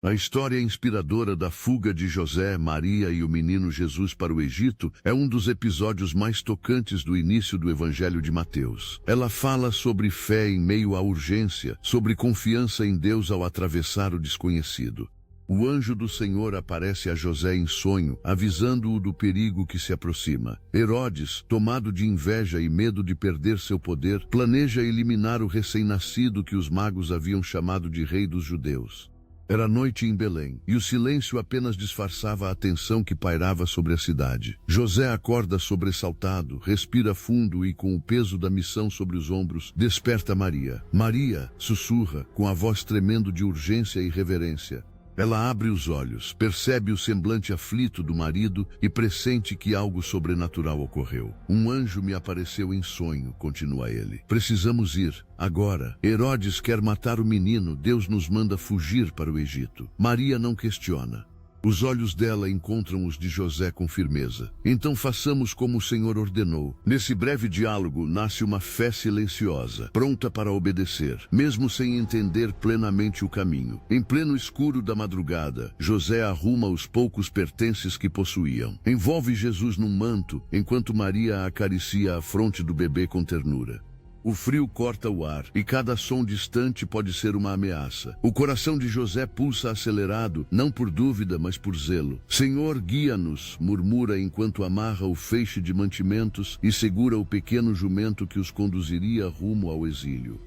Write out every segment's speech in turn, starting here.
A história inspiradora da fuga de José, Maria e o menino Jesus para o Egito é um dos episódios mais tocantes do início do Evangelho de Mateus. Ela fala sobre fé em meio à urgência, sobre confiança em Deus ao atravessar o desconhecido. O anjo do Senhor aparece a José em sonho, avisando-o do perigo que se aproxima. Herodes, tomado de inveja e medo de perder seu poder, planeja eliminar o recém-nascido que os magos haviam chamado de Rei dos Judeus. Era noite em Belém, e o silêncio apenas disfarçava a tensão que pairava sobre a cidade. José acorda sobressaltado, respira fundo e, com o peso da missão sobre os ombros, desperta Maria. Maria, sussurra, com a voz tremendo de urgência e reverência. Ela abre os olhos, percebe o semblante aflito do marido e pressente que algo sobrenatural ocorreu. Um anjo me apareceu em sonho, continua ele. Precisamos ir, agora. Herodes quer matar o menino, Deus nos manda fugir para o Egito. Maria não questiona. Os olhos dela encontram os de José com firmeza. Então façamos como o Senhor ordenou. Nesse breve diálogo nasce uma fé silenciosa, pronta para obedecer, mesmo sem entender plenamente o caminho. Em pleno escuro da madrugada, José arruma os poucos pertences que possuíam. Envolve Jesus num manto, enquanto Maria acaricia a fronte do bebê com ternura. O frio corta o ar, e cada som distante pode ser uma ameaça. O coração de José pulsa acelerado, não por dúvida, mas por zelo. Senhor, guia-nos, murmura enquanto amarra o feixe de mantimentos e segura o pequeno jumento que os conduziria rumo ao exílio.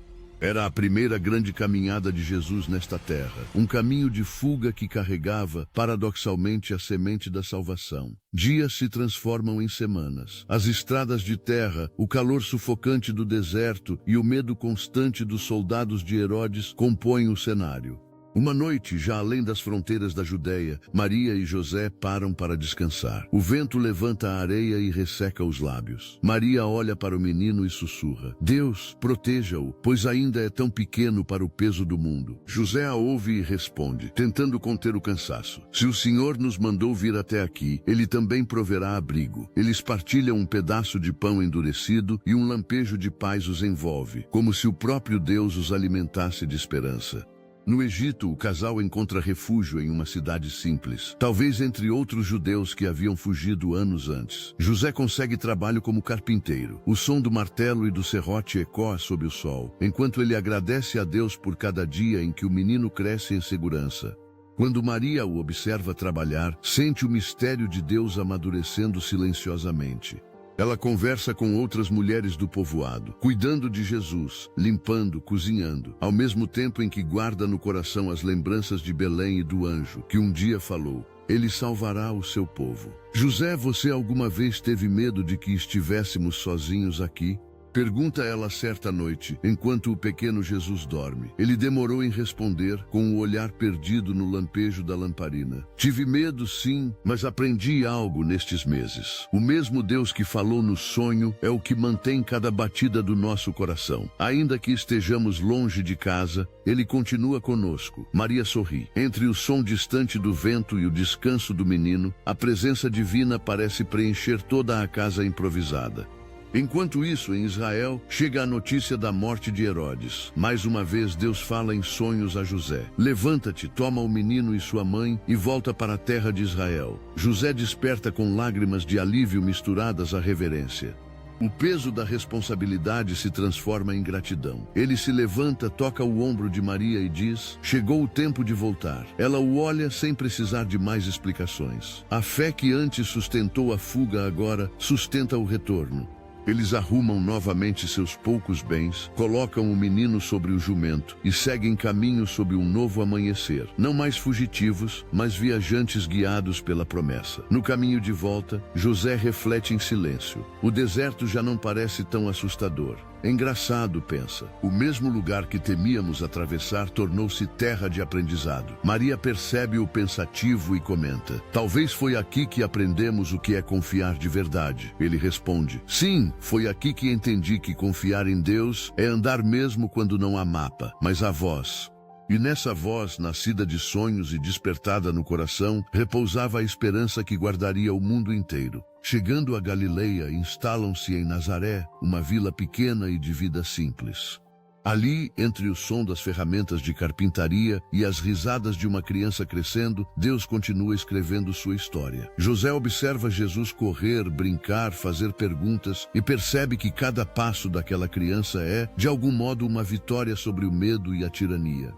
Era a primeira grande caminhada de Jesus nesta terra, um caminho de fuga que carregava, paradoxalmente, a semente da salvação. Dias se transformam em semanas. As estradas de terra, o calor sufocante do deserto e o medo constante dos soldados de Herodes compõem o cenário. Uma noite, já além das fronteiras da Judéia, Maria e José param para descansar. O vento levanta a areia e resseca os lábios. Maria olha para o menino e sussurra: Deus, proteja-o, pois ainda é tão pequeno para o peso do mundo. José a ouve e responde, tentando conter o cansaço: Se o Senhor nos mandou vir até aqui, Ele também proverá abrigo. Eles partilham um pedaço de pão endurecido e um lampejo de paz os envolve, como se o próprio Deus os alimentasse de esperança. No Egito, o casal encontra refúgio em uma cidade simples, talvez entre outros judeus que haviam fugido anos antes. José consegue trabalho como carpinteiro. O som do martelo e do serrote ecoa sob o sol, enquanto ele agradece a Deus por cada dia em que o menino cresce em segurança. Quando Maria o observa trabalhar, sente o mistério de Deus amadurecendo silenciosamente. Ela conversa com outras mulheres do povoado, cuidando de Jesus, limpando, cozinhando, ao mesmo tempo em que guarda no coração as lembranças de Belém e do anjo, que um dia falou: Ele salvará o seu povo. José, você alguma vez teve medo de que estivéssemos sozinhos aqui? Pergunta ela certa noite, enquanto o pequeno Jesus dorme. Ele demorou em responder, com o olhar perdido no lampejo da lamparina. Tive medo, sim, mas aprendi algo nestes meses. O mesmo Deus que falou no sonho é o que mantém cada batida do nosso coração. Ainda que estejamos longe de casa, Ele continua conosco. Maria sorri. Entre o som distante do vento e o descanso do menino, a presença divina parece preencher toda a casa improvisada. Enquanto isso, em Israel, chega a notícia da morte de Herodes. Mais uma vez, Deus fala em sonhos a José. Levanta-te, toma o menino e sua mãe e volta para a terra de Israel. José desperta com lágrimas de alívio misturadas à reverência. O peso da responsabilidade se transforma em gratidão. Ele se levanta, toca o ombro de Maria e diz: Chegou o tempo de voltar. Ela o olha sem precisar de mais explicações. A fé que antes sustentou a fuga agora sustenta o retorno. Eles arrumam novamente seus poucos bens, colocam o menino sobre o jumento e seguem caminho sob um novo amanhecer. Não mais fugitivos, mas viajantes guiados pela promessa. No caminho de volta, José reflete em silêncio. O deserto já não parece tão assustador. Engraçado, pensa. O mesmo lugar que temíamos atravessar tornou-se terra de aprendizado. Maria percebe-o pensativo e comenta: Talvez foi aqui que aprendemos o que é confiar de verdade. Ele responde: Sim, foi aqui que entendi que confiar em Deus é andar mesmo quando não há mapa, mas há voz. E nessa voz, nascida de sonhos e despertada no coração, repousava a esperança que guardaria o mundo inteiro. Chegando a Galileia, instalam-se em Nazaré, uma vila pequena e de vida simples. Ali, entre o som das ferramentas de carpintaria e as risadas de uma criança crescendo, Deus continua escrevendo sua história. José observa Jesus correr, brincar, fazer perguntas e percebe que cada passo daquela criança é, de algum modo, uma vitória sobre o medo e a tirania.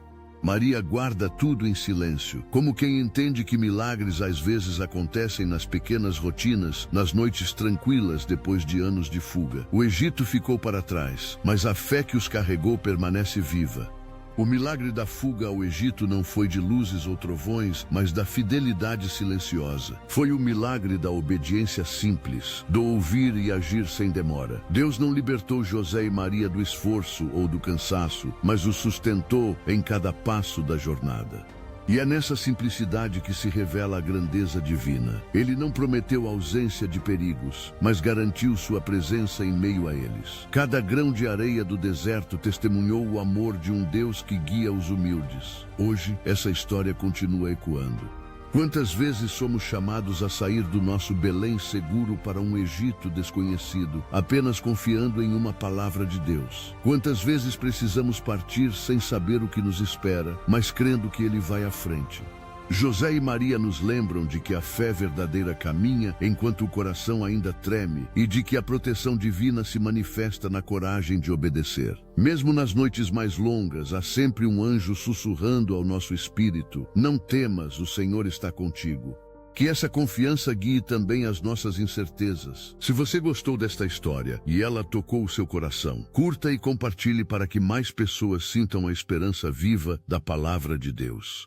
Maria guarda tudo em silêncio, como quem entende que milagres às vezes acontecem nas pequenas rotinas, nas noites tranquilas depois de anos de fuga. O Egito ficou para trás, mas a fé que os carregou permanece viva. O milagre da fuga ao Egito não foi de luzes ou trovões, mas da fidelidade silenciosa. Foi o milagre da obediência simples, do ouvir e agir sem demora. Deus não libertou José e Maria do esforço ou do cansaço, mas os sustentou em cada passo da jornada. E é nessa simplicidade que se revela a grandeza divina. Ele não prometeu ausência de perigos, mas garantiu sua presença em meio a eles. Cada grão de areia do deserto testemunhou o amor de um Deus que guia os humildes. Hoje, essa história continua ecoando. Quantas vezes somos chamados a sair do nosso Belém seguro para um Egito desconhecido, apenas confiando em uma palavra de Deus? Quantas vezes precisamos partir sem saber o que nos espera, mas crendo que Ele vai à frente? José e Maria nos lembram de que a fé verdadeira caminha enquanto o coração ainda treme e de que a proteção divina se manifesta na coragem de obedecer. Mesmo nas noites mais longas, há sempre um anjo sussurrando ao nosso espírito: não temas, o Senhor está contigo. Que essa confiança guie também as nossas incertezas. Se você gostou desta história e ela tocou o seu coração, curta e compartilhe para que mais pessoas sintam a esperança viva da palavra de Deus.